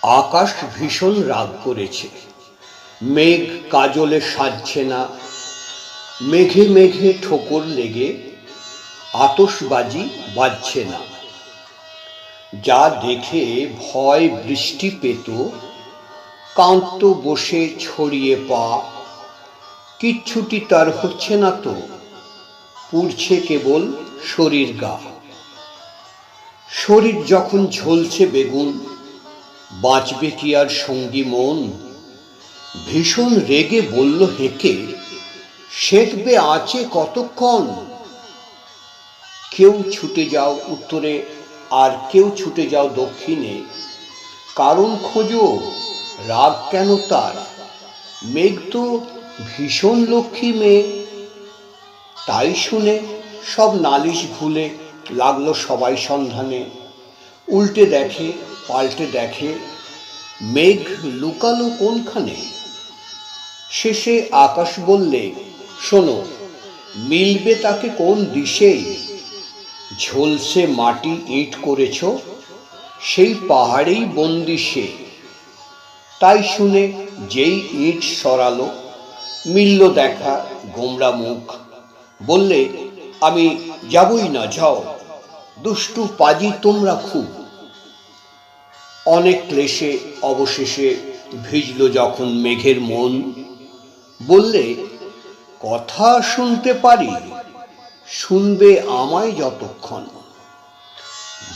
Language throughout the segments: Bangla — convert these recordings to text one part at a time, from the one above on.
আকাশ ভীষণ রাগ করেছে। মেঘ কাজলে সাজছে না, মেঘে মেঘে ঠোকর লেগে আতশবাজি বাজছে না। যা দেখে ভয় বৃষ্টি পেত, কাঁদত বসে ছড়িয়ে পা। কিচ্ছুটি তার হচ্ছে না তো, পুড়ছে কেবল শরীর গা। শরীর যখন ঝলছে বেগুন, বাঁচবে কি আর সঙ্গী মন? ভীষণ রেগে বলল হেঁকে, সেঁকবে আঁচে কতক্ষণ? কেউ ছুটে যাও উত্তরে, আর কেউ ছুটে যাও দক্ষিণে। কারণ খোঁজো, রাগ কেন তার? মেঘ তো ভীষণ লক্ষ্মী মেয়ে। তাই শুনে সব নালিশ ভুলে লাগলো সবাই সন্ধানে। উল্টে দেখে পাল্টে দেখে, মেঘ লুকালো কোনখানে। শেষে আকাশ বললে, শোনো, মিলবে তাকে কোন দিশে? ঝলসে মাটি ইট করেছ, সেই পাহাড়েই বন্দি সে। তাই শুনে যেই ইট সরালো, মিলল দেখা গোমরা মুখ। বললে, আমি যাবই না, যাও, দুষ্টু পাজি তোমরা খুব। অনেক ক্লেশে অবশেষে ভিজল যখন মেঘের মন। বললে, কথা শুনতে পারি, শুনবে আমায় যতক্ষণ।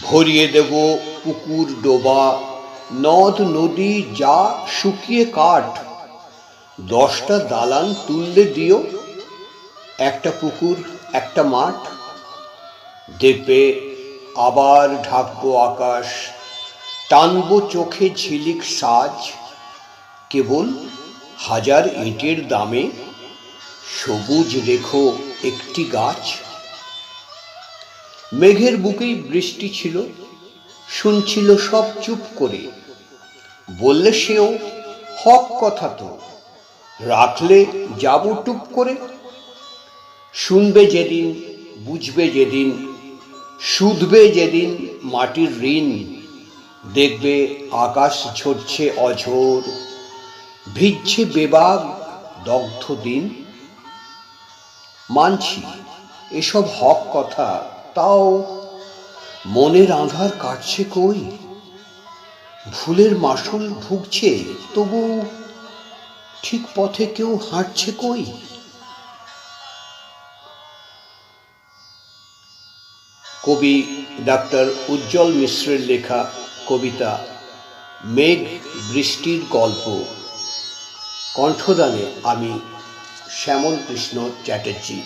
ভরিয়ে দেব পুকুর ডোবা, নদ নদী যা শুকিয়ে কাঠ। 10টা দালান তুললে দিও, একটা পুকুর একটা মাঠ। দেখবে আবার ঢাকবো আকাশ, টানবো চোখে ঝিলিক সাজ। কেবল 1000 ইটের দামে সবুজ রেখো একটি গাছ। মেঘের বুকেই বৃষ্টি ছিল, শুনছিল সব চুপ করে। বললে সেও, হক কথা তো, রাখলে যাব টুপ করে। শুনবে যেদিন, বুঝবে যেদিন, শুধবে যেদিন মাটির ঋণ। দেখবে আকাশ ঝরছে অঝোর, ভিজছে বেবাগ দগ্ধ দিন। মানছি এসব হক কথা, তাও মনের আঁধার কাটছে কই? ভুলের মাসুল ভুগছে, তবু ঠিক পথে কেউ হাঁটছে কই? কবি ডাক্তার উজ্জ্বল মিশ্রের লেখা কবিতা মেঘ বৃষ্টির গল্প। কণ্ঠদানে আমি শ্যামল কৃষ্ণ চ্যাটার্জি।